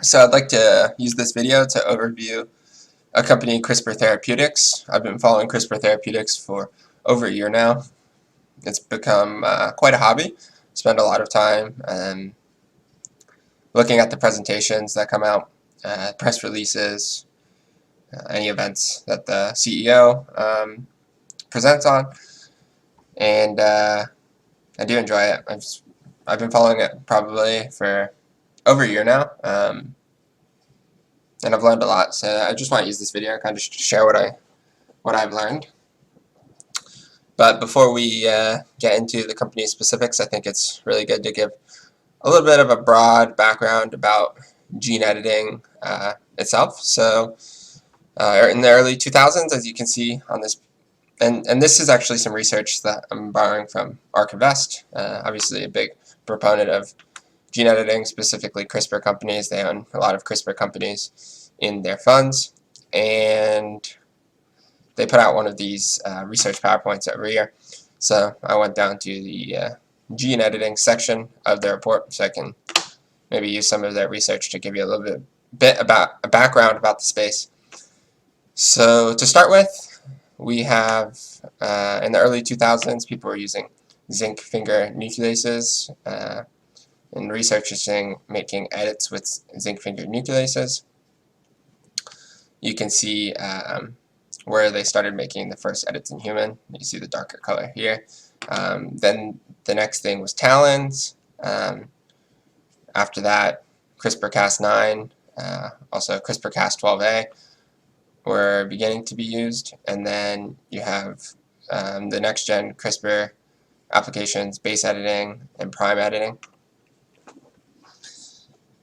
So I'd like to use this video to overview a company, Crispr Therapeutics. I've been following Crispr Therapeutics for over a year now. It's become quite a hobby. Spend a lot of time looking at the presentations that come out, press releases, any events that the CEO presents on, and I do enjoy it. I've been following it probably for over a year now, and I've learned a lot. So I just want to use this video kind of to share what I've learned. But before we get into the company specifics, I think it's really good to give a little bit of a broad background about gene editing itself. So in the early 2000s, as you can see on this, and this is actually some research that I'm borrowing from ArcInvest, obviously a big proponent of gene editing, specifically CRISPR companies. They own a lot of CRISPR companies in their funds, and they put out one of these research PowerPoints every year. So I went down to the gene editing section of their report so I can maybe use some of their research to give you a little bit about a background about the space. So to start with, we have in the early 2000s, people were using zinc finger nucleases, and researchers making edits with zinc finger nucleases. You can see where they started making the first edits in human. You see the darker color here. Then the next thing was talons. After that, CRISPR-Cas9, also CRISPR-Cas12a were beginning to be used. And then you have the next gen CRISPR applications, base editing and prime editing.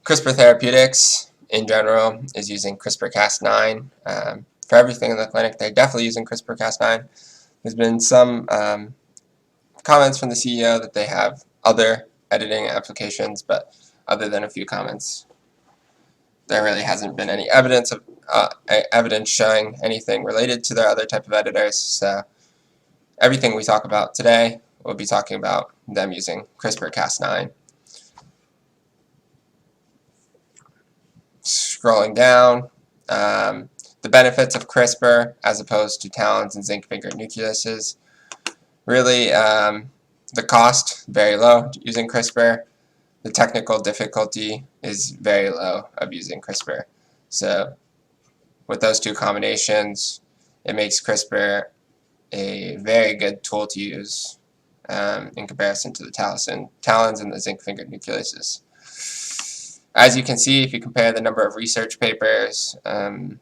CRISPR Therapeutics in general is using CRISPR-Cas9 for everything in the clinic. They're definitely using CRISPR-Cas9. There's been some comments from the CEO that they have other editing applications, but other than a few comments, there really hasn't been any evidence showing anything related to their other type of editors. So everything we talk about today, we'll be talking about them using CRISPR-Cas9. Scrolling down, the benefits of CRISPR as opposed to talons and zinc finger nucleases. Really, the cost, very low using CRISPR. The technical difficulty is very low of using CRISPR. So with those two combinations, it makes CRISPR a very good tool to use in comparison to the talons and the zinc finger nucleases. As you can see, if you compare the number of research papers of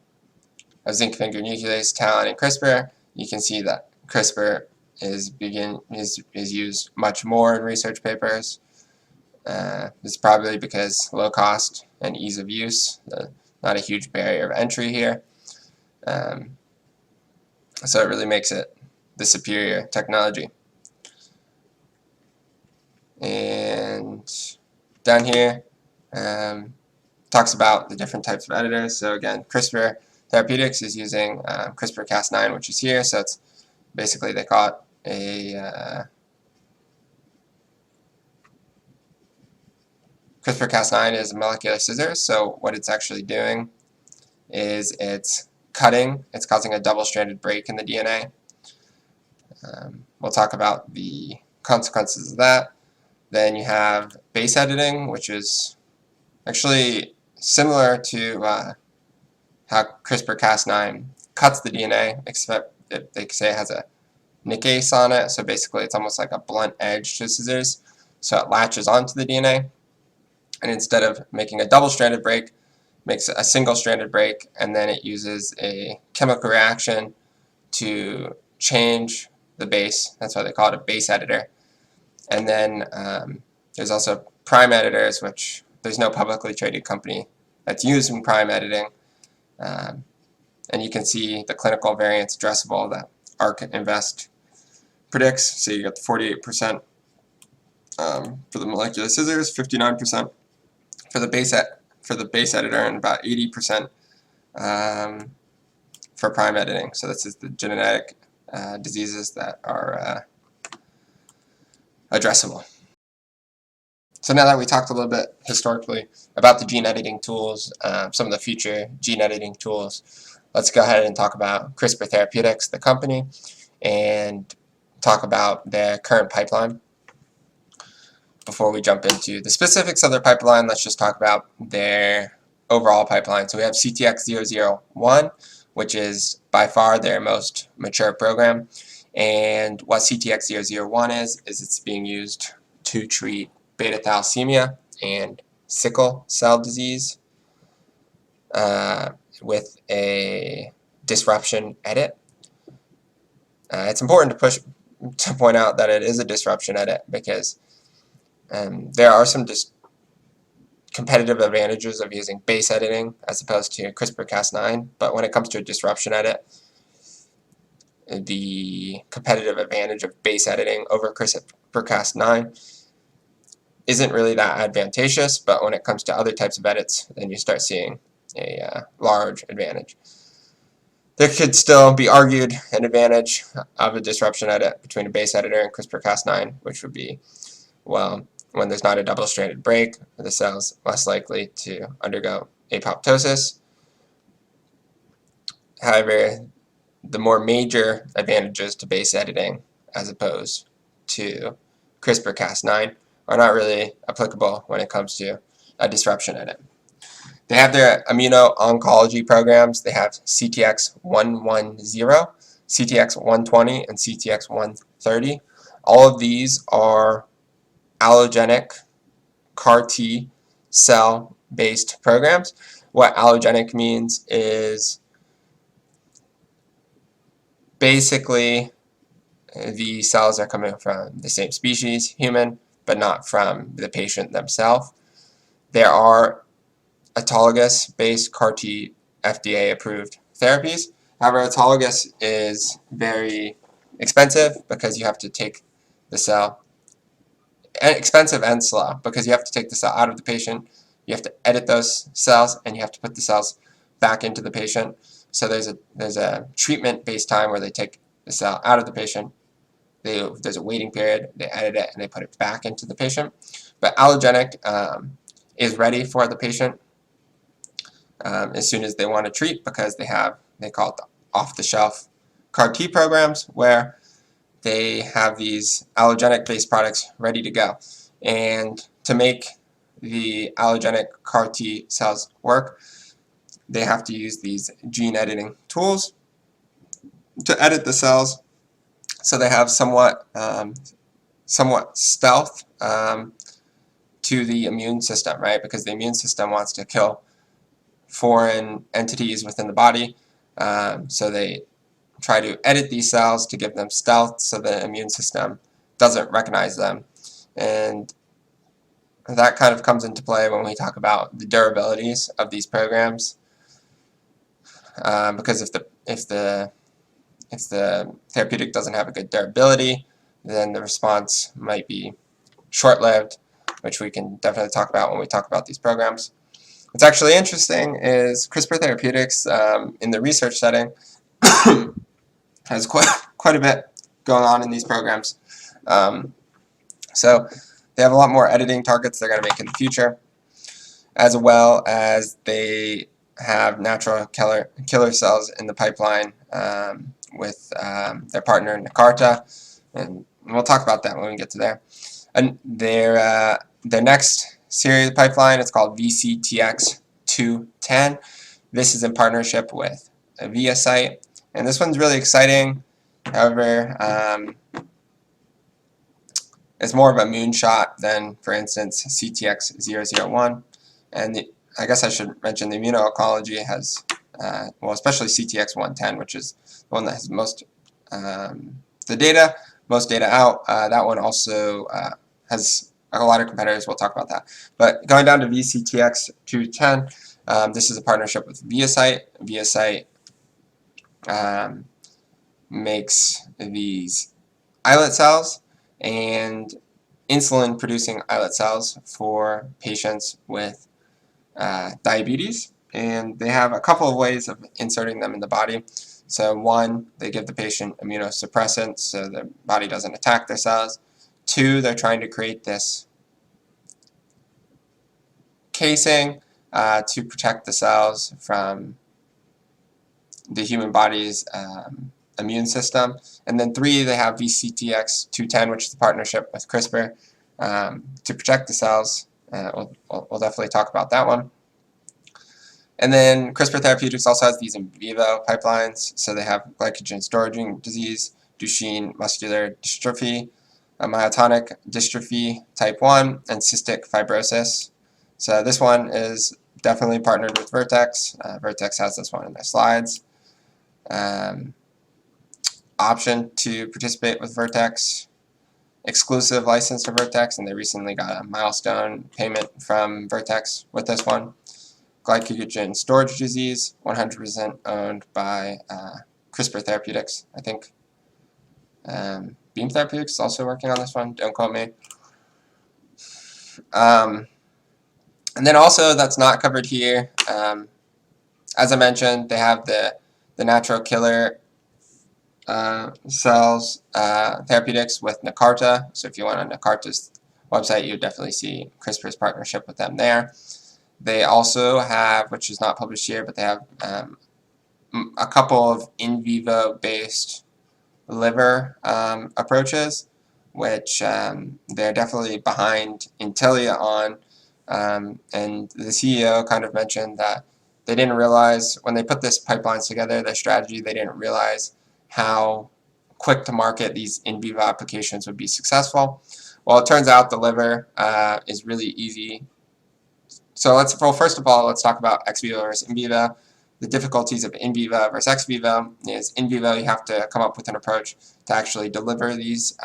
zinc finger nuclease, talon, and CRISPR, you can see that CRISPR is used much more in research papers. This is probably because low cost and ease of use, not a huge barrier of entry here. So it really makes it the superior technology. And down here, talks about the different types of editors. So again, CRISPR Therapeutics is using CRISPR-Cas9, which is here. So it's basically, they call it a CRISPR-Cas9 is a molecular scissors. So what it's actually doing is it's causing a double-stranded break in the DNA. We'll talk about the consequences of that. Then you have base editing, which is actually similar to how CRISPR-Cas9 cuts the DNA, except they say it has a nickase on it. So basically, it's almost like a blunt edge to scissors. So it latches onto the DNA, and instead of making a double-stranded break, makes a single-stranded break, and then it uses a chemical reaction to change the base. That's why they call it a base editor. And then there's also prime editors, which there's no publicly traded company that's using prime editing. And you can see the clinical variance addressable that ArcInvest predicts. So you got the 48% for the molecular scissors, 59% for the base editor, and about 80% for prime editing. So this is the genetic diseases that are addressable. So now that we talked a little bit historically about the gene editing tools, some of the future gene editing tools, let's go ahead and talk about CRISPR Therapeutics, the company, and talk about their current pipeline. Before we jump into the specifics of their pipeline, let's just talk about their overall pipeline. So we have CTX001, which is by far their most mature program. And what CTX001 is it's being used to treat beta thalassemia and sickle cell disease with a disruption edit. It's important to point out that it is a disruption edit because there are some competitive advantages of using base editing as opposed to CRISPR-Cas9, but when it comes to a disruption edit, the competitive advantage of base editing over CRISPR-Cas9 isn't really that advantageous, but when it comes to other types of edits, then you start seeing a large advantage. There could still be argued an advantage of a disruption edit between a base editor and CRISPR-Cas9, which would be, well, when there's not a double-stranded break, the cell's less likely to undergo apoptosis. However, the more major advantages to base editing as opposed to CRISPR-Cas9 are not really applicable when it comes to a disruption edit. They have their immuno-oncology programs. They have CTX110, CTX120, and CTX130. All of these are allogenic CAR T cell-based programs. What allogenic means is basically the cells are coming from the same species, human, but not from the patient themselves. There are autologous-based CAR T FDA-approved therapies. However, autologous is very expensive because you have to take the cell, expensive and slow because you have to take the cell out of the patient, you have to edit those cells, and you have to put the cells back into the patient. So there's a treatment-based time where they take the cell out of the patient, there's a waiting period, they edit it, and they put it back into the patient. But allogenic is ready for the patient as soon as they want to treat because they call it the off-the-shelf CAR T programs where they have these allogenic-based products ready to go. And to make the allogenic CAR T cells work, they have to use these gene editing tools to edit the cells so they have somewhat stealth to the immune system, right? Because the immune system wants to kill foreign entities within the body, so they try to edit these cells to give them stealth so the immune system doesn't recognize them. And that kind of comes into play when we talk about the durabilities of these programs, because if the therapeutic doesn't have a good durability, then the response might be short-lived, which we can definitely talk about when we talk about these programs. What's actually interesting is CRISPR Therapeutics in the research setting has quite a bit going on in these programs. So they have a lot more editing targets they're going to make in the future, as well as they have natural killer cells in the pipeline with their partner Nakarta, and we'll talk about that when we get to there. And their next series pipeline is called VCTX210. This is in partnership with ViaCyte, and this one's really exciting. However, it's more of a moonshot than, for instance, CTX001. And I guess I should mention the immuno-oncology has, well, especially CTX110, which is the one that has most data out. That one also has a lot of competitors. We'll talk about that. But going down to VCTX210, this is a partnership with ViaCyte. ViaCyte makes these islet cells and insulin-producing islet cells for patients with diabetes, and they have a couple of ways of inserting them in the body. So one, they give the patient immunosuppressants so the body doesn't attack their cells. Two, they're trying to create this casing to protect the cells from the human body's immune system. And then 3, they have VCTX210, which is a partnership with Crispr to protect the cells. We'll definitely talk about that one. And then Crispr Therapeutics also has these in vivo pipelines. So they have glycogen storage disease, Duchenne muscular dystrophy, myotonic dystrophy type 1, and cystic fibrosis. So this one is definitely partnered with Vertex. Vertex has this one in their slides. Option to participate with Vertex, exclusive license to Vertex, and they recently got a milestone payment from Vertex with this one. Glycogen storage disease, 100% owned by Crispr Therapeutics. I think Beam Therapeutics is also working on this one. Don't quote me. And then also that's not covered here. As I mentioned, they have the natural killer cells therapeutics with Nakarta. So if you went on Nakarta's website, you would definitely see Crispr's partnership with them there. They also have, which is not published here, but they have a couple of in vivo based liver approaches, which they're definitely behind Intellia on. And the CEO kind of mentioned that they didn't realize when they put this pipelines together, their strategy, they didn't realize how quick to market these in vivo applications would be successful. Well, it turns out the liver is really easy. So first of all, let's talk about ex vivo versus in vivo. The difficulties of in vivo versus ex vivo is in vivo you have to come up with an approach to actually deliver these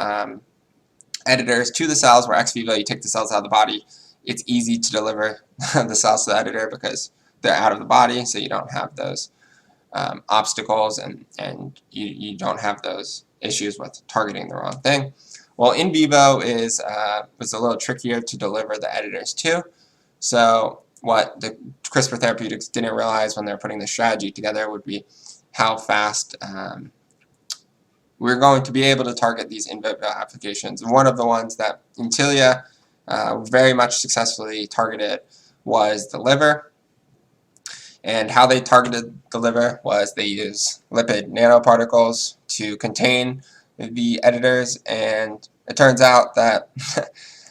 editors to the cells, where ex vivo you take the cells out of the body. It's easy to deliver the cells to the editor because they're out of the body, so you don't have those obstacles and you don't have those issues with targeting the wrong thing. Well, in vivo was a little trickier to deliver the editors to. So what the Crispr Therapeutics didn't realize when they were putting the strategy together would be how fast we're going to be able to target these in vivo applications. And one of the ones that Intellia very much successfully targeted was the liver. And how they targeted the liver was they used lipid nanoparticles to contain the editors, and it turns out that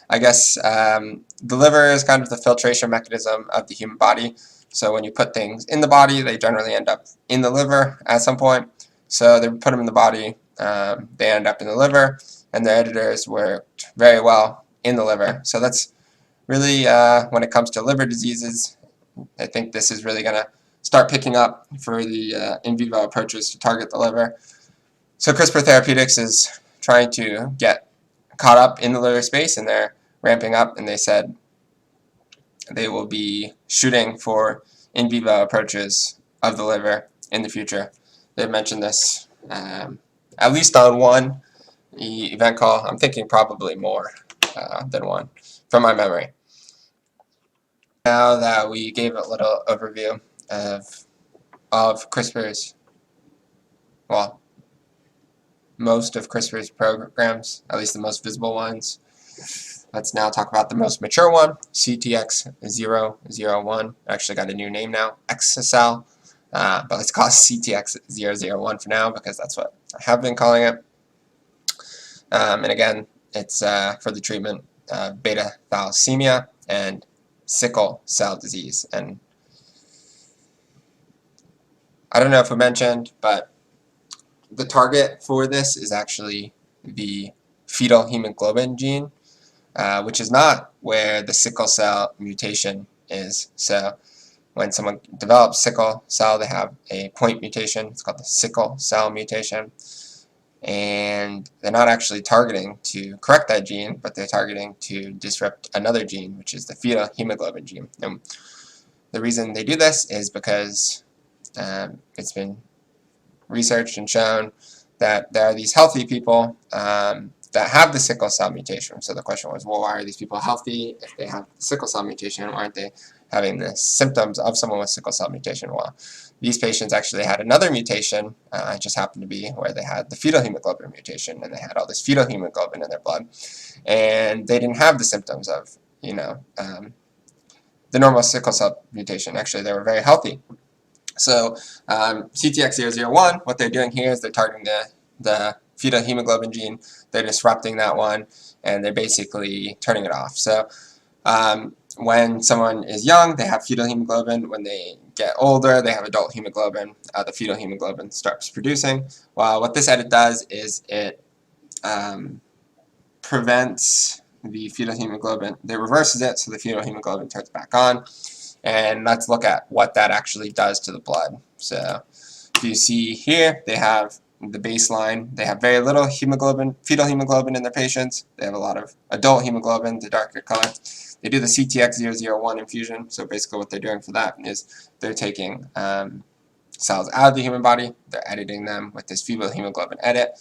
I guess the liver is kind of the filtration mechanism of the human body. So when you put things in the body, they generally end up in the liver at some point. So they put them in the body, they end up in the liver, and the editors worked very well in the liver. So that's really, when it comes to liver diseases, I think this is really going to start picking up for the in vivo approaches to target the liver. So CRISPR Therapeutics is trying to get caught up in the liver space, and they're ramping up, and they said they will be shooting for in vivo approaches of the liver in the future. They've mentioned this at least on one event call. I'm thinking probably more than one from my memory. Now that we gave a little overview of CRISPR's, well, most of CRISPR's programs, at least the most visible ones. Let's now talk about the most mature one, CTX001. Actually got a new name now, Exacel, but let's call it CTX001 for now because that's what I have been calling it. And again, it's for the treatment of beta thalassemia and sickle cell disease. And I don't know if I mentioned, but the target for this is actually the fetal hemoglobin gene, which is not where the sickle cell mutation is. So when someone develops sickle cell, they have a point mutation. It's called the sickle cell mutation. And they're not actually targeting to correct that gene, but they're targeting to disrupt another gene, which is the fetal hemoglobin gene. And the reason they do this is because it's been researched and shown that there are these healthy people that have the sickle cell mutation. So the question was, well, why are these people healthy if they have the sickle cell mutation? Why aren't they having the symptoms of someone with sickle cell mutation? Well, these patients actually had another mutation. It just happened to be where they had the fetal hemoglobin mutation, and they had all this fetal hemoglobin in their blood, and they didn't have the symptoms of, the normal sickle cell mutation. Actually, they were very healthy. So CTX001, what they're doing here is they're targeting the fetal hemoglobin gene. They're disrupting that one, and they're basically turning it off. So when someone is young, they have fetal hemoglobin. When they get older, they have adult hemoglobin. The fetal hemoglobin starts producing. Well, what this edit does is it prevents the fetal hemoglobin. It reverses it, so the fetal hemoglobin turns back on. And let's look at what that actually does to the blood. So if you see here, they have the baseline. They have very little hemoglobin, fetal hemoglobin in their patients. They have a lot of adult hemoglobin, the darker color. They do the CTX001 infusion. So basically what they're doing for that is they're taking cells out of the human body. They're editing them with this fetal hemoglobin edit.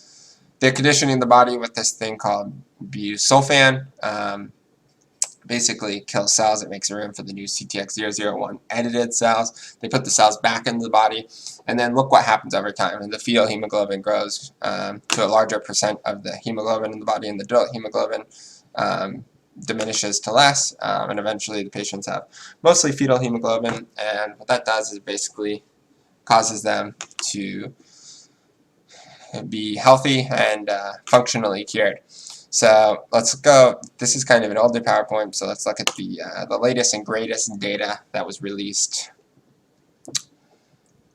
They're conditioning the body with this thing called busulfan. Basically kills cells. It makes room for the new CTX001 edited cells. They put the cells back into the body, and then look what happens over time. And the fetal hemoglobin grows to a larger percent of the hemoglobin in the body, and the adult hemoglobin diminishes to less, and eventually the patients have mostly fetal hemoglobin, and what that does is basically causes them to be healthy and functionally cured. So let's go. This is kind of an older PowerPoint, so let's look at the latest and greatest data that was released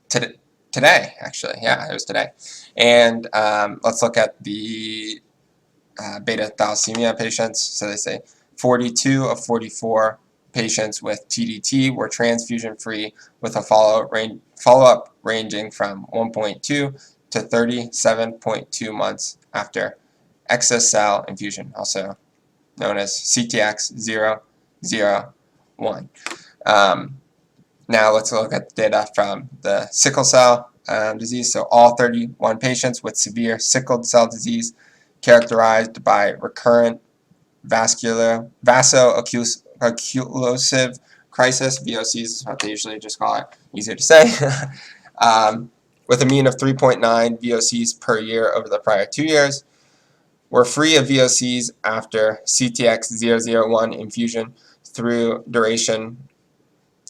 today. Actually, yeah, it was today. And let's look at the beta thalassemia patients. So they say 42 of 44 patients with TDT were transfusion-free with a follow-up ranging from 1.2 to 37.2 months after exocell infusion, also known as CTX001. Now let's look at the data from the sickle cell disease. So all 31 patients with severe sickle cell disease characterized by recurrent vaso-occlusive crisis, VOCs is what they usually just call it, easier to say, with a mean of 3.9 VOCs per year over the prior 2 years, were free of VOCs after CTX001 infusion through duration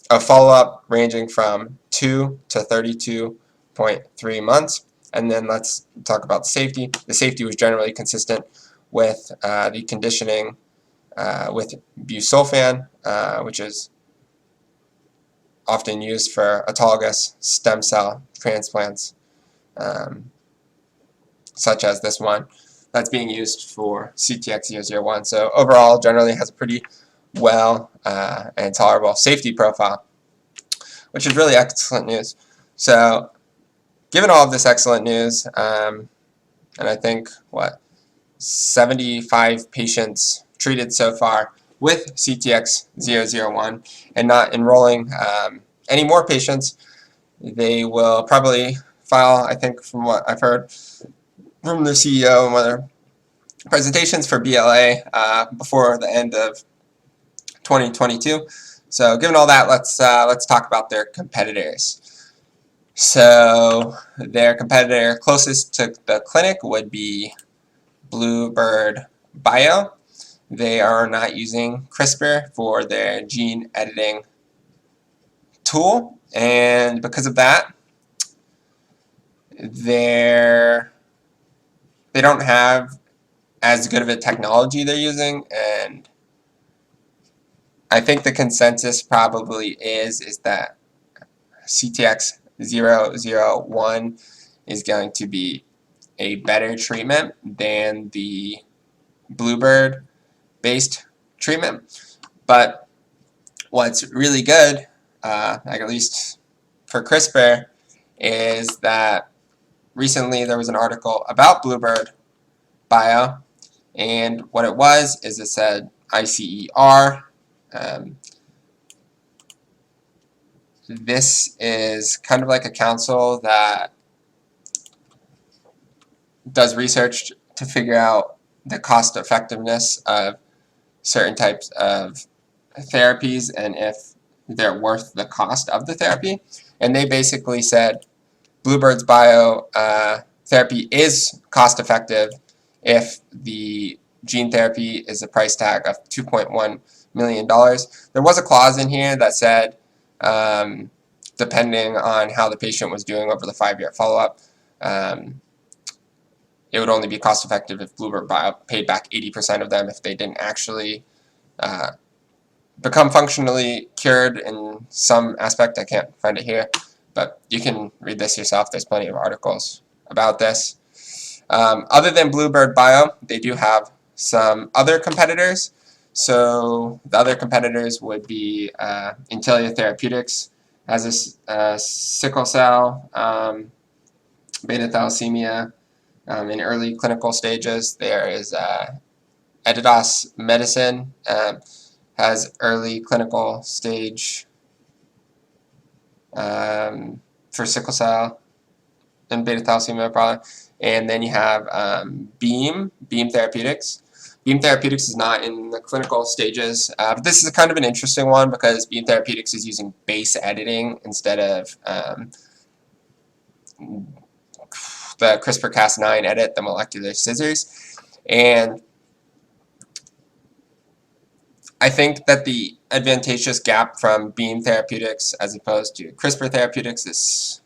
of follow-up ranging from 2 to 32.3 months. And then let's talk about the safety. The safety was generally consistent with the conditioning with busulfan, which is often used for autologous stem cell transplants, such as this one that's being used for CTX001. So overall, generally has a pretty well and tolerable safety profile, which is really excellent news. So given all of this excellent news, and I think, 75 patients treated so far with CTX001 and not enrolling any more patients, they will probably file, I think from what I've heard from the CEO and other presentations, for BLA before the end of 2022. So given all that, let's talk about their competitors. So their competitor closest to the clinic would be Bluebird Bio. They are not using Crispr for their gene editing tool, and because of that, they don't have as good of a technology they're using, and I think the consensus probably is that CTX001 is going to be a better treatment than the Bluebird based treatment. But what's really good, at least for CRISPR, is that recently there was an article about Bluebird Bio, and what it was is it said ICER. This is kind of like a council that does research to figure out the cost effectiveness of certain types of therapies and if they're worth the cost of the therapy. And they basically said Bluebird's bio therapy is cost effective if the gene therapy is a price tag of $2.1 million. There was a clause in here that said, depending on how the patient was doing over the 5-year follow-up, it would only be cost effective if Bluebird Bio paid back 80% of them if they didn't actually become functionally cured in some aspect. I can't find it here, but you can read this yourself. There's plenty of articles about this. Other than Bluebird Bio, they do have some other competitors. So the other competitors would be Intellia Therapeutics, has a sickle cell, beta thalassemia in early clinical stages. There is Editas Medicine, has early clinical stage for sickle cell and beta thalassemia probably. And then you have Beam Therapeutics. Beam Therapeutics is not in the clinical stages, but this is kind of an interesting one because Beam Therapeutics is using base editing instead of the CRISPR-Cas9 edit, the molecular scissors. And I think that the advantageous gap from Beam Therapeutics as opposed to CRISPR Therapeutics is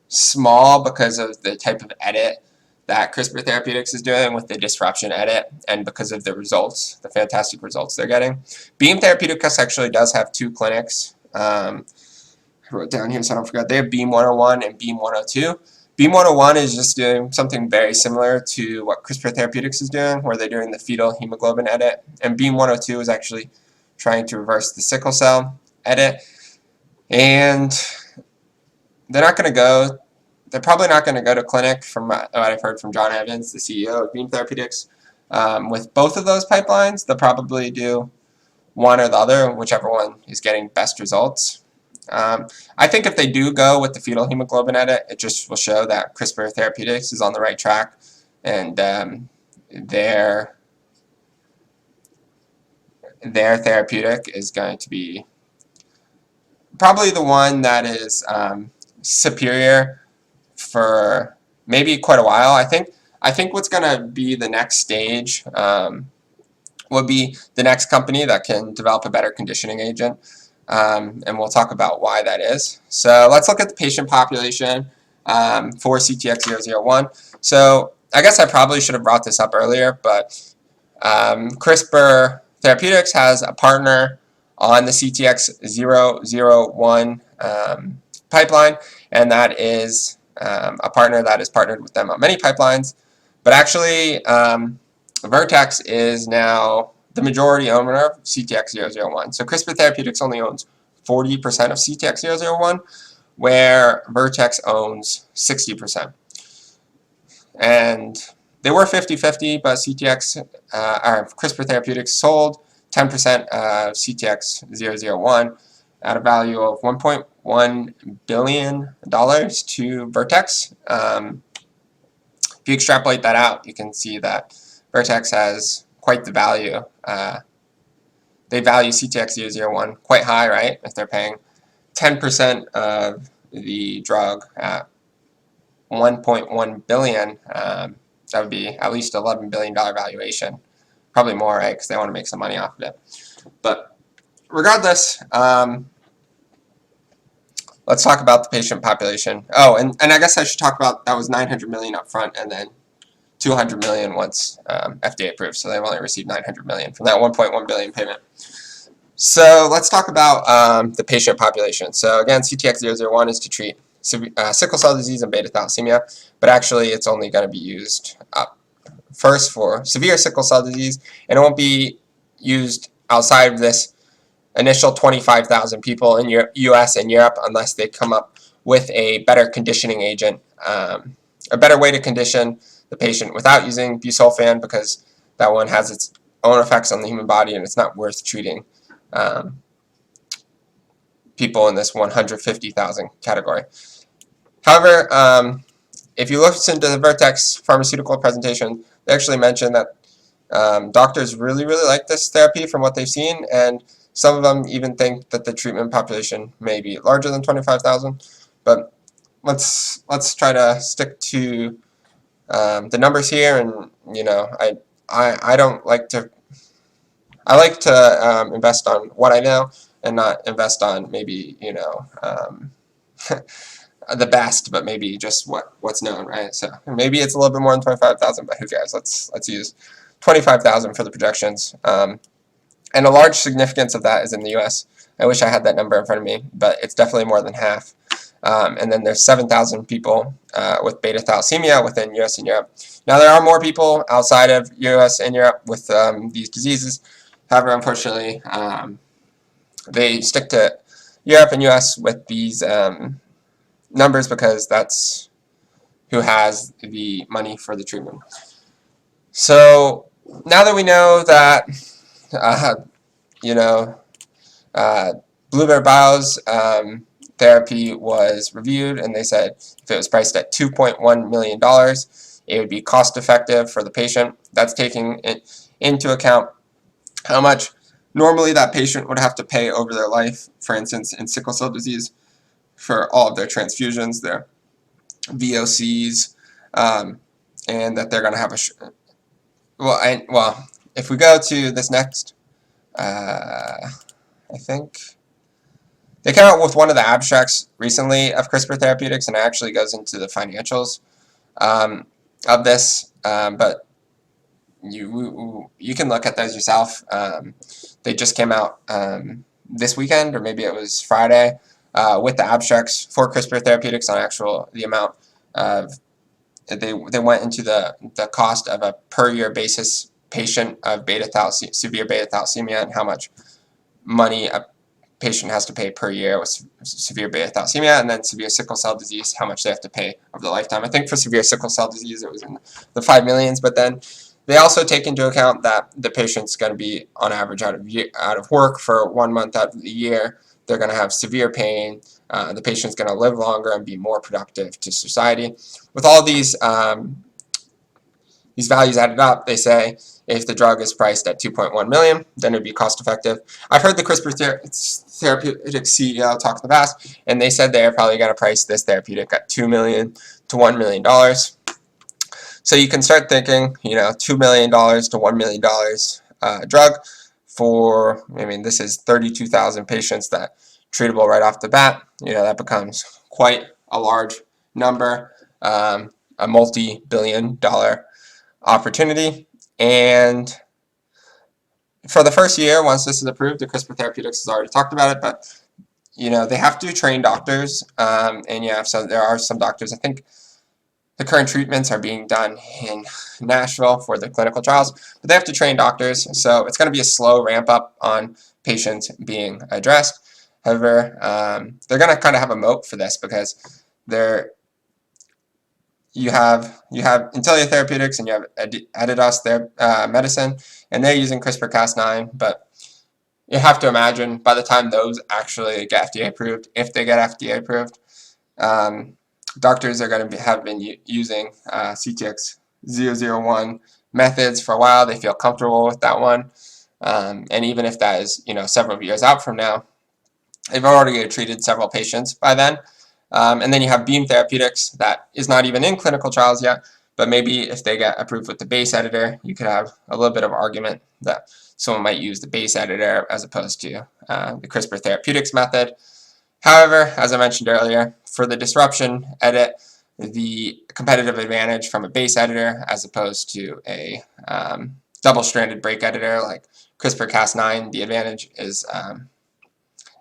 small because of the type of edit that CRISPR Therapeutics is doing with the disruption edit, and because of the results, the fantastic results they're getting. Beam Therapeutics actually does have 2 clinics. I wrote down here so I don't forget. They have Beam 101 and Beam 102. Beam 101 is just doing something very similar to what CRISPR Therapeutics is doing, where they're doing the fetal hemoglobin edit, and Beam 102 is actually trying to reverse the sickle cell edit. And they're probably not going to go to clinic, from what I've heard from John Evans, the CEO of Beam Therapeutics. With both of those pipelines, they'll probably do one or the other, whichever one is getting best results. I think if they do go with the fetal hemoglobin edit, it just will show that CRISPR Therapeutics is on the right track, and their therapeutic is going to be probably the one that is superior for maybe quite a while. I think what's going to be the next stage would be the next company that can develop a better conditioning agent, and we'll talk about why that is. So let's look at the patient population for CTX001. So I guess I probably should have brought this up earlier, but CRISPR Therapeutics has a partner on the CTX001 pipeline, and that is a partner that is partnered with them on many pipelines. But actually, Vertex is now the majority owner of CTX001. So CRISPR Therapeutics only owns 40% of CTX001, where Vertex owns 60%. And they were 50-50, but CRISPR Therapeutics sold 10% of CTX001 at a value of $1.1 billion to Vertex. If you extrapolate that out, you can see that Vertex has quite the value. They value CTX001 quite high, right? If they're paying 10% of the drug at $1.1 billion, that would be at least $11 billion valuation. Probably more, right? Because they want to make some money off of it. But regardless, let's talk about the patient population. Oh, and I guess I should talk about that was $900 million up front, and then $200 million once FDA approved. So they've only received $900 million from that $1.1 billion payment. So let's talk about the patient population. So again, CTX001 is to treat sickle cell disease and beta thalassemia, but actually it's only going to be used first for severe sickle cell disease, and it won't be used outside of this initial 25,000 people in US and Europe unless they come up with a better conditioning agent, a better way to condition the patient without using busulfan, because that one has its own effects on the human body and it's not worth treating people in this 150,000 category. However, if you listen to the Vertex pharmaceutical presentation, they actually mentioned that doctors really like this therapy from what they've seen, and some of them even think that the treatment population may be larger than 25,000. But let's try to stick to the numbers here, and I don't like to I like to invest on what I know and not invest on maybe, the best, but maybe just what's known, right? So maybe it's a little bit more than 25,000, but who cares? Let's use 25,000 for the projections. And a large significance of that is in the U.S. I wish I had that number in front of me, but it's definitely more than half. And then there's 7,000 people with beta thalassemia within U.S. and Europe. Now there are more people outside of U.S. and Europe with these diseases. However, unfortunately, they stick to Europe and U.S. with these numbers because that's who has the money for the treatment. So now that we know that, Blueberry Bio's therapy was reviewed, and they said if it was priced at $2.1 million, it would be cost effective for the patient. That's taking into account how much normally that patient would have to pay over their life, for instance, in sickle cell disease, for all of their transfusions, their VOCs, and that they're going to have well, if we go to this next, I think they came out with one of the abstracts recently of Crispr Therapeutics, and it actually goes into the financials of this, but you can look at those yourself. They just came out this weekend, or maybe it was Friday, with the abstracts for Crispr Therapeutics on the amount of they went into the cost of a per year basis patient of severe beta thalassemia, and how much money a patient has to pay per year with severe beta thalassemia, and then severe sickle cell disease, how much they have to pay over the lifetime. I think for severe sickle cell disease it was in the 5 millions, but then they also take into account that the patient's going to be on average out of work for 1 month out of the year. They're going to have severe pain. The patient's going to live longer and be more productive to society. With all these values added up, they say if the drug is priced at 2.1 million, then it would be cost effective. I've heard the Crispr Therapeutics CEO talk in the past, and they said they're probably going to price this therapeutic at $2 million to $1 million. So you can start thinking, $2 million to $1 million drug for, this is 32,000 patients that treatable right off the bat. That becomes quite a large number, a multi-billion-dollar opportunity. And for the first year, once this is approved, the Crispr Therapeutics has already talked about it, but they have to train doctors, and so there are some doctors. I think the current treatments are being done in Nashville for the clinical trials, but they have to train doctors, so it's going to be a slow ramp up on patients being addressed. However, they're going to kind of have a moat for this because you have Intellia Therapeutics and you have Adidas Medicine, and they're using CRISPR-Cas9, but you have to imagine by the time those actually get FDA approved, if they get FDA approved, doctors are going to have been using CTX001 methods for a while. They feel comfortable with that one, and even if that is several years out from now, they've already treated several patients by then. And then you have Beam Therapeutics that is not even in clinical trials yet, but maybe if they get approved with the base editor, you could have a little bit of argument that someone might use the base editor as opposed to the CRISPR Therapeutics method. However, as I mentioned earlier, for the disruption edit, the competitive advantage from a base editor as opposed to a double-stranded break editor like CRISPR-Cas9, the advantage is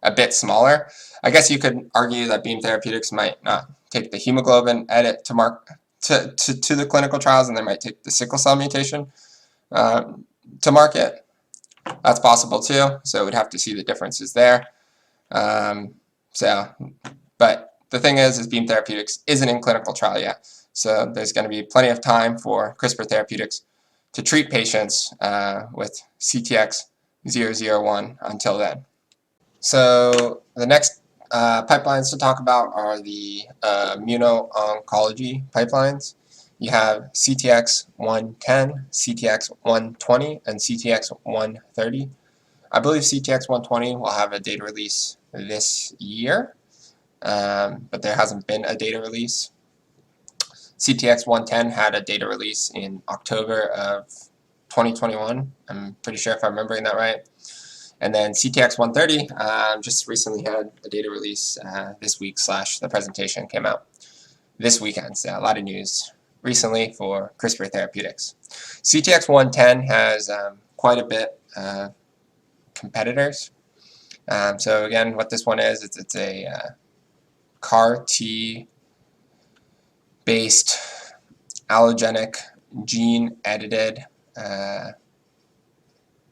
a bit smaller. I guess you could argue that Beam Therapeutics might not take the hemoglobin edit to the clinical trials, and they might take the sickle cell mutation to market. That's possible too, so we'd have to see the differences there. But the thing is Beam Therapeutics isn't in clinical trial yet, so there's going to be plenty of time for CRISPR Therapeutics to treat patients with CTX001 until then. So the next pipelines to talk about are the immuno-oncology pipelines. You have CTX110, CTX120, and CTX130. I believe CTX120 will have a data release this year, but there hasn't been a data release. CTX110 had a data release in October of 2021. I'm pretty sure if I'm remembering that right. And then CTX130 just recently had a data release this week / the presentation came out this weekend. So a lot of news recently for Crispr Therapeutics. CTX110 has quite a bit competitors. So again, what this one is, it's a CAR T based allogenic gene edited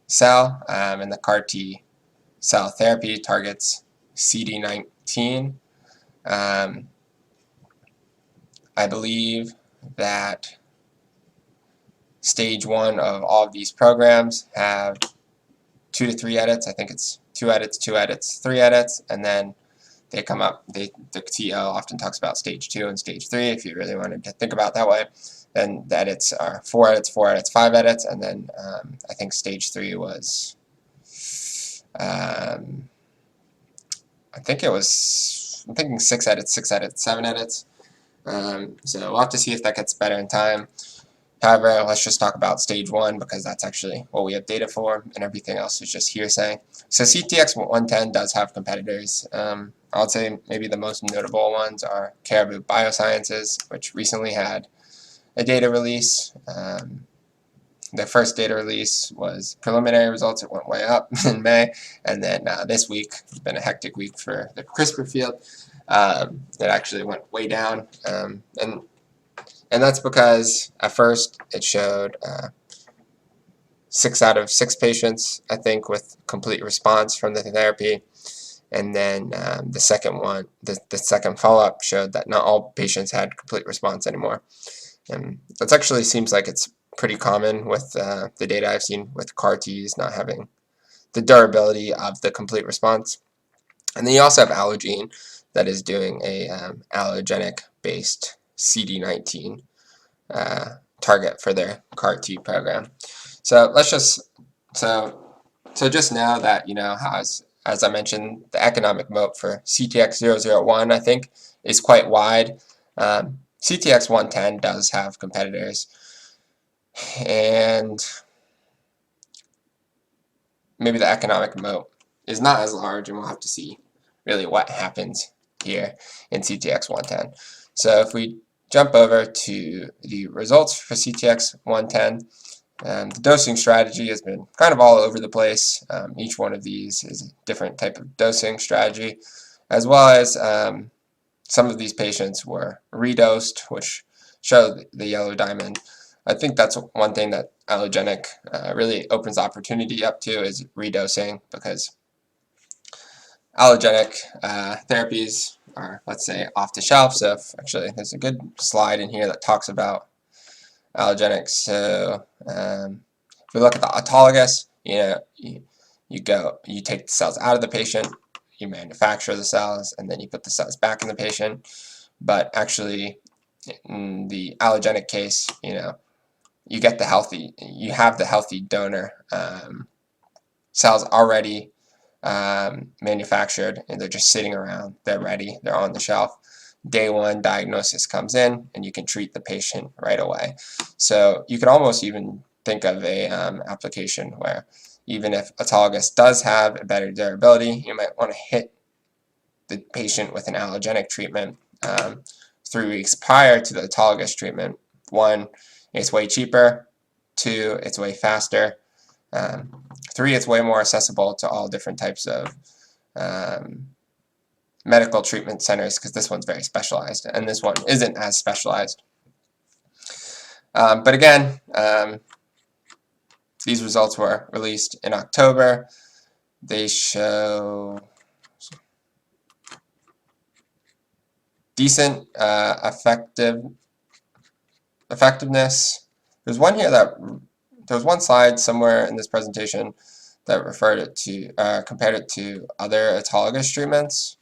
cell, and the CAR T cell therapy targets CD19. I believe that stage 1 of all of these programs have 2 to 3 edits. I think it's 2 edits, 2 edits, 3 edits, and then they come up, the TO often talks about stage 2 and stage 3, if you really wanted to think about it that way. Then the edits are 4 edits, 4 edits, 5 edits, and then I think stage 3 was, I think it was, I'm thinking 6 edits, 6 edits, 7 edits. So we'll have to see if that gets better in time. However, let's just talk about stage 1 because that's actually what we have data for, and everything else is just hearsay. So CTX110 does have competitors. I would say maybe the most notable ones are Caribou Biosciences, which recently had a data release. The first data release was preliminary results. It went way up in May, and then this week has been a hectic week for the Crispr field. It actually went way down, and that's because at first it showed 6 out of 6 patients, I think, with complete response from the therapy. And then the second one, the second follow-up showed that not all patients had complete response anymore. And that actually seems like it's pretty common with the data I've seen with CAR Ts not having the durability of the complete response. And then you also have Allogene that is doing a allogenic-based CD19 target for their CAR T program. So let's just so just know that, you know, as I mentioned, the economic moat for CTX001 I think is quite wide. CTX110 does have competitors, and maybe the economic moat is not as large, and we'll have to see really what happens here in CTX110. So if we jump over to the results for CTX110, the dosing strategy has been kind of all over the place. Each one of these is a different type of dosing strategy, as well as some of these patients were redosed, which show the yellow diamond. I think that's one thing that allogenic really opens opportunity up to, is redosing, because allogenic therapies are, let's say, off the shelf. So actually there's a good slide in here that talks about allogenic. So if we look at the autologous, you know, you take the cells out of the patient, you manufacture the cells, and then you put the cells back in the patient. But actually, in the allogenic case, you know, you have the healthy donor cells already manufactured, and they're just sitting around. They're ready. They're on the shelf. Day 1 diagnosis comes in, and you can treat the patient right away. So you could almost even think of a application where even if autologous does have a better durability, you might want to hit the patient with an allogenic treatment 3 weeks prior to the autologous treatment. 1, it's way cheaper. 2, it's way faster. 3, it's way more accessible to all different types of medical treatment centers, because this one's very specialized, and this one isn't as specialized. But again, these results were released in October. They show decent effectiveness. There's one here that there was one slide somewhere in this presentation that referred it to compared it to other autologous treatments.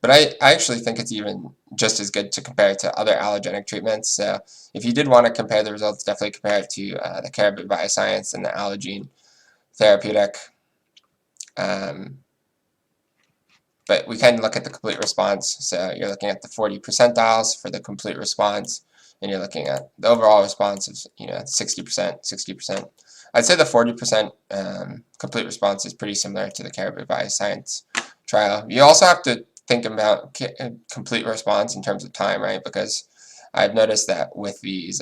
But I actually think it's even just as good to compare it to other allogenic treatments. So if you did want to compare the results, definitely compare it to the Caribou Bioscience and the Allogene Therapeutic. But we can look at the complete response. So you're looking at the 40 percentiles for the complete response, and you're looking at the overall response of 60%, 60%. I'd say the 40% complete response is pretty similar to the Caribou Bioscience trial. You also have to think about complete response in terms of time, right? Because I've noticed that with these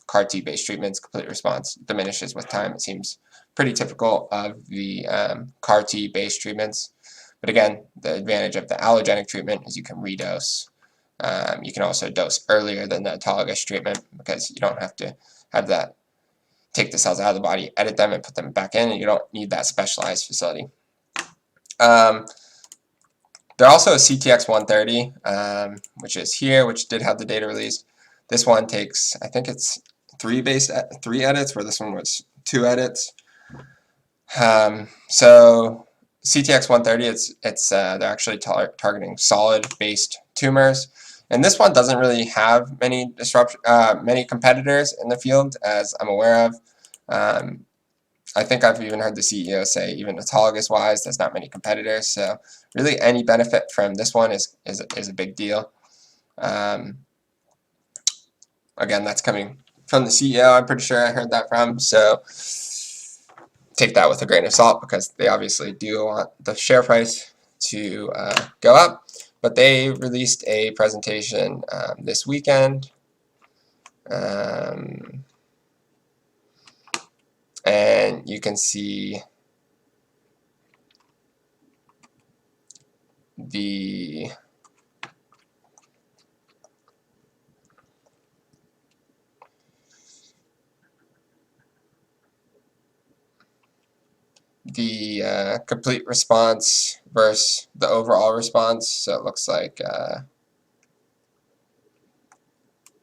CAR T-based treatments, complete response diminishes with time. It seems pretty typical of the CAR T-based treatments. But again, the advantage of the allogenic treatment is you can redose. You can also dose earlier than the autologous treatment because you don't have to have that take the cells out of the body, edit them, and put them back in, and you don't need that specialized facility. There also is CTX130, which is here, which did have the data released. This one takes, I think it's 3 edits, where this one was 2 edits. So CTX130, they're actually targeting solid-based tumors, and this one doesn't really have many many competitors in the field, as I'm aware of. I think I've even heard the CEO say, even autologous-wise, there's not many competitors. So really, any benefit from this one is a big deal. Again, that's coming from the CEO. I'm pretty sure I heard that from. So take that with a grain of salt, because they obviously do want the share price to go up. But they released a presentation this weekend. And you can see the complete response versus the overall response. So it looks like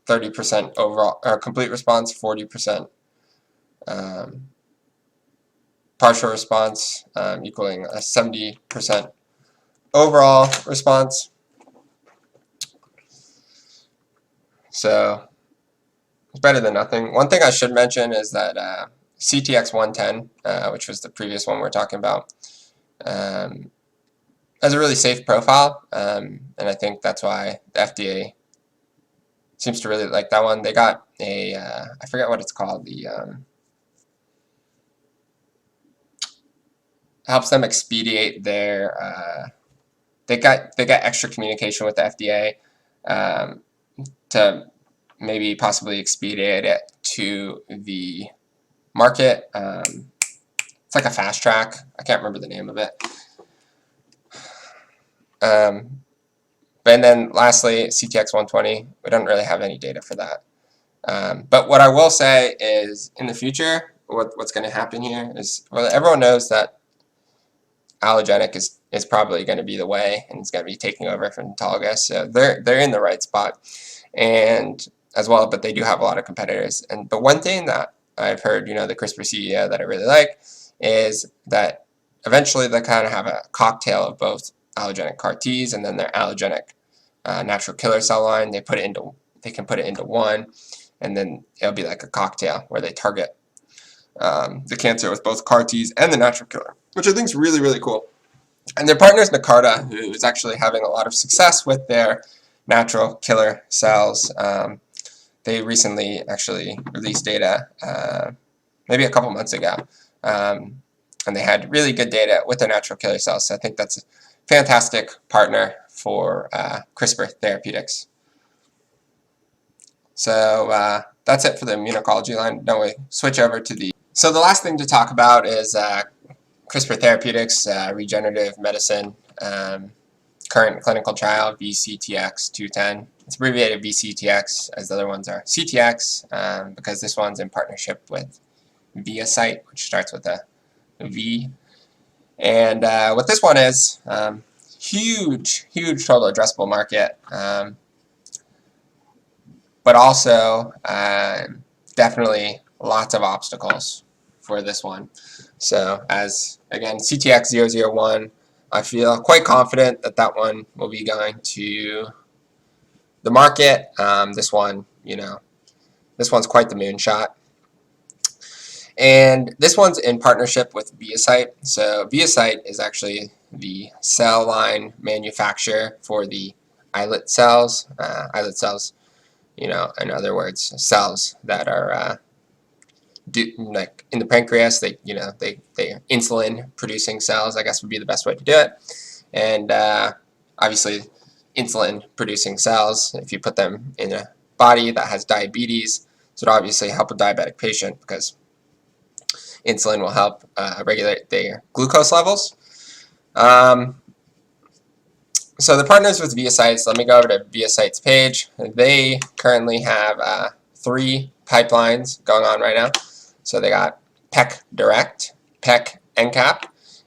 30% overall or complete response, 40% partial response, equaling a 70% overall response. So it's better than nothing. One thing I should mention is that CTX110, which was the previous one we're talking about, has a really safe profile, and I think that's why the FDA seems to really like that one. They got a I forget what it's called, the helps them expedite their they got extra communication with the FDA to maybe possibly expedite it to the market. It's like a fast track. I can't remember the name of it. And then lastly, CTX120, we don't really have any data for that. But what I will say is, in the future, what's going to happen here is, well, everyone knows that allogenic is probably going to be the way, and it's going to be taking over from autologous. So they're in the right spot, and as well. But they do have a lot of competitors. But one thing that I've heard, the Crispr CEO that I really like, is that eventually they kind of have a cocktail of both allogenic CAR Ts and then their allogenic natural killer cell line. They can put it into one, and then it'll be like a cocktail where they target the cancer with both CAR Ts and the natural killer, which I think is really, really cool. And their partner is Nakarta, who is actually having a lot of success with their natural killer cells. They recently actually released data maybe a couple months ago, and they had really good data with their natural killer cells. So I think that's a fantastic partner for Crispr Therapeutics. So that's it for the immuno-oncology line. Now we switch over to the... So the last thing to talk about is Crispr Therapeutics, regenerative medicine, current clinical trial, VCTX210. It's abbreviated VCTX, as the other ones are CTX, because this one's in partnership with ViaCyte, which starts with a V. And what this one is, huge total addressable market, but also definitely lots of obstacles for this one. So as, again, CTX001, I feel quite confident that that one will be going to the market. This one, this one's quite the moonshot. And this one's in partnership with ViaCyte. So ViaCyte is actually the cell line manufacturer for the islet cells. Islet cells in other words, cells that are like in the pancreas, they insulin producing cells, I guess would be the best way to do it. And obviously insulin producing cells, if you put them in a body that has diabetes, so it obviously help a diabetic patient because insulin will help regulate their glucose levels. So the partners with ViaCytes, let me go over to ViaCytes page. They currently have 3 pipelines going on right now. So they got PEC Direct, PEC NCAP,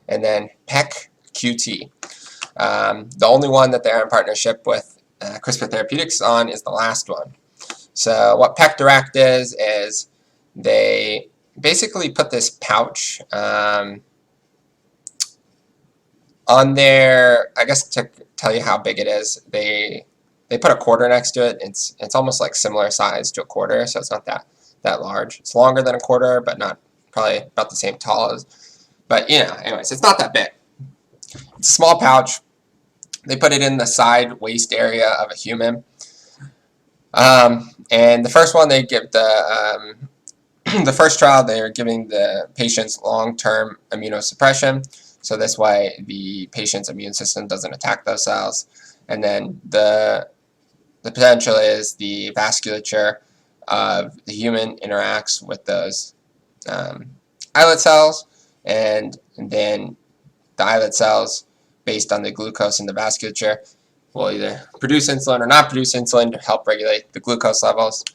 and then PEC QT. The only one that they're in partnership with Crispr Therapeutics on is the last one. So what PEC Direct is they basically put this pouch on their, I guess to tell you how big it is, they put a quarter next to it. It's almost like similar size to a quarter, so it's not that large. It's longer than a quarter, but not probably about the same tall as. But anyways, it's not that big. It's a small pouch. They put it in the side waist area of a human. And the first one, they give the first trial, they're giving the patients long-term immunosuppression. So this way, the patient's immune system doesn't attack those cells. And then the potential is the vasculature of the human interacts with those islet cells, and then the islet cells, based on the glucose in the vasculature, will either produce insulin or not produce insulin to help regulate the glucose levels.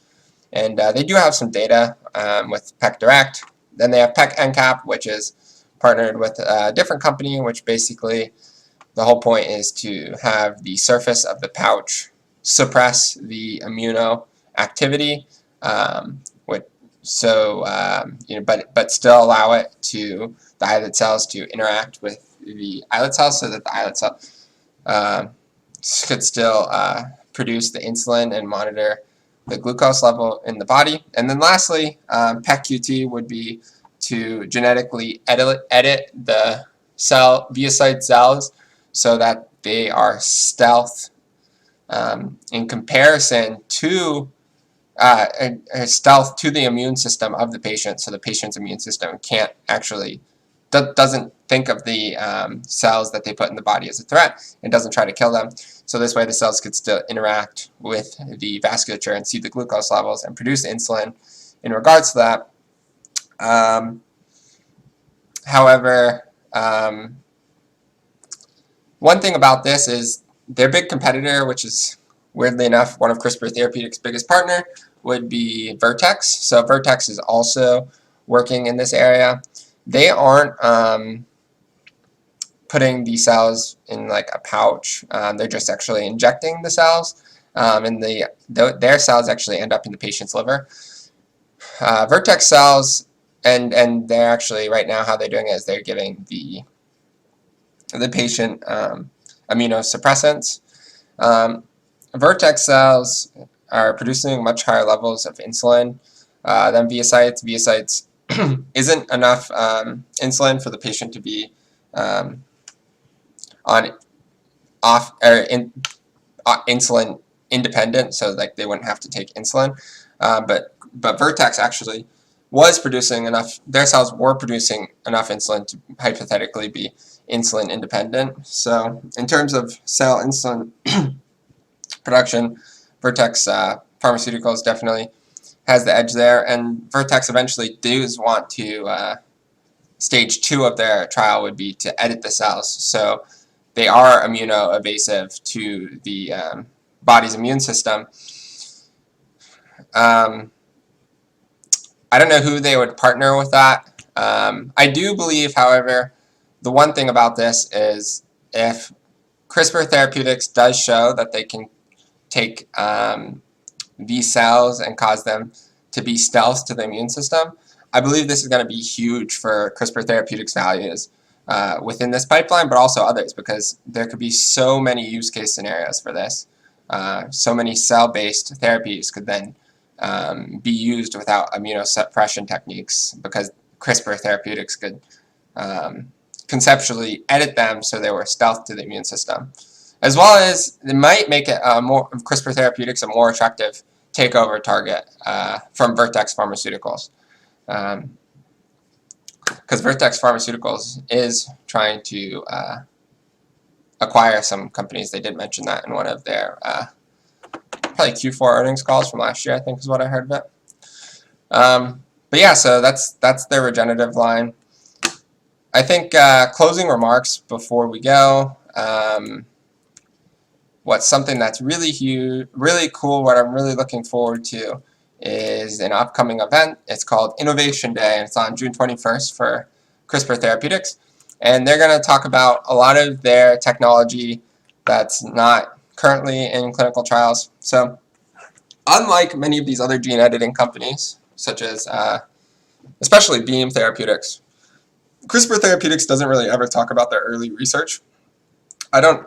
And they do have some data with PEC Direct. Then they have PEC NCAP, which is partnered with a different company, which basically the whole point is to have the surface of the pouch suppress the immunoactivity, but still allow it to the islet cells to interact with the islet cells, so that the islet cell could still produce the insulin and monitor the glucose level in the body. And then lastly, PEC-QT would be to genetically edit the ViaCyte cells so that they are stealth in comparison to stealth to the immune system of the patient, so the patient's immune system can't actually doesn't think of the cells that they put in the body as a threat and doesn't try to kill them. So this way the cells could still interact with the vasculature and see the glucose levels and produce insulin in regards to that. However, one thing about this is their big competitor, which is weirdly enough one of Crispr Therapeutics' biggest partner, would be Vertex. So Vertex is also working in this area. They aren't putting the cells in like a pouch. They're just actually injecting the cells, and their cells actually end up in the patient's liver. Vertex cells, and they're actually right now how they're doing it is they're giving the patient immunosuppressants. Vertex cells are producing much higher levels of insulin than ViaCytes. ViaCytes isn't enough insulin for the patient to be insulin independent, so like they wouldn't have to take insulin. But Vertex actually was producing enough. Their cells were producing enough insulin to hypothetically be insulin independent. So in terms of cell insulin production, Vertex Pharmaceuticals definitely has the edge there, and Vertex eventually does want to stage 2 of their trial would be to edit the cells so they are immunoevasive to the body's immune system. I don't know who they would partner with that. I do believe, however, the one thing about this is if CRISPR Therapeutics does show that they can take these cells and cause them to be stealth to the immune system, I believe this is going to be huge for CRISPR Therapeutics values within this pipeline, but also others, because there could be so many use case scenarios for this. So many cell-based therapies could then be used without immunosuppression techniques, because CRISPR Therapeutics could conceptually edit them so they were stealth to the immune system. As well as it might make it CRISPR Therapeutics a more attractive takeover target from Vertex Pharmaceuticals. Because Vertex Pharmaceuticals is trying to acquire some companies. They did mention that in one of their probably Q4 earnings calls from last year, I think is what I heard of it. But yeah, so that's their regenerative line. I think closing remarks before we go. What's something that's really huge, really cool, what I'm really looking forward to is an upcoming event. It's called Innovation Day, and it's on June 21st for Crispr Therapeutics. And they're going to talk about a lot of their technology that's not currently in clinical trials. So unlike many of these other gene editing companies, such as especially Beam Therapeutics, Crispr Therapeutics doesn't really ever talk about their early research. I don't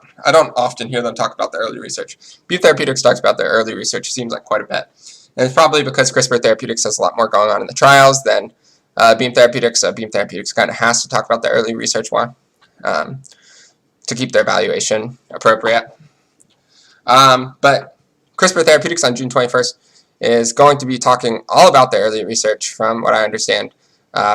often hear them talk about their early research. Beam Therapeutics talks about their early research, it seems like quite a bit. And it's probably because Crispr Therapeutics has a lot more going on in the trials than Beam Therapeutics. Beam Therapeutics kind of has to talk about their early research more to keep their valuation appropriate. But Crispr Therapeutics on June 21st is going to be talking all about their early research from what I understand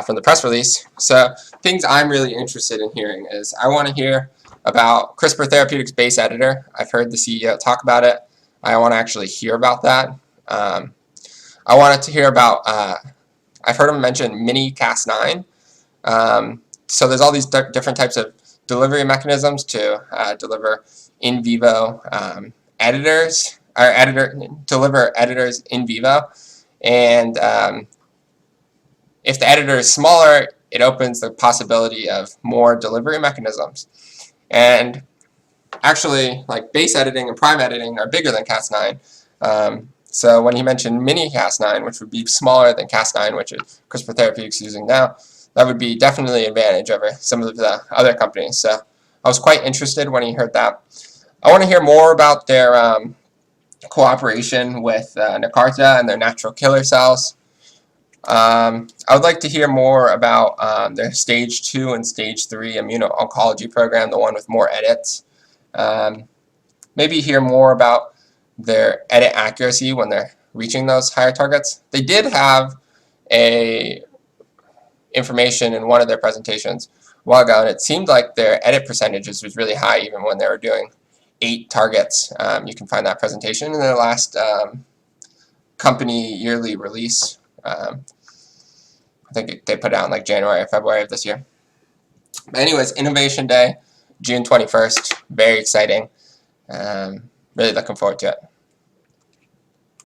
from the press release. So things I'm really interested in hearing is I want to hear about CRISPR Therapeutics base editor. I've heard the CEO talk about it. I want to actually hear about that. I wanted to hear about, I've heard him mention mini Cas9. So there's all these different types of delivery mechanisms to deliver in vivo editors, or deliver editors in vivo. And if the editor is smaller, it opens the possibility of more delivery mechanisms. And actually, like base editing and prime editing are bigger than Cas9. So when he mentioned mini Cas9, which would be smaller than Cas9, which is CRISPR Therapeutics using now, that would be definitely an advantage over some of the other companies. So I was quite interested when he heard that. I want to hear more about their cooperation with Nicarta and their natural killer cells. I would like to hear more about their stage 2 and stage 3 immuno-oncology program, the one with more edits. Maybe hear more about their edit accuracy when they're reaching those higher targets. They did have information in one of their presentations a while ago, and it seemed like their edit percentages was really high even when they were doing 8 targets. You can find that presentation in their last company yearly release. I think they put it out in like January or February of this year. But anyways, Innovation Day, June 21st, very exciting. Really looking forward to it.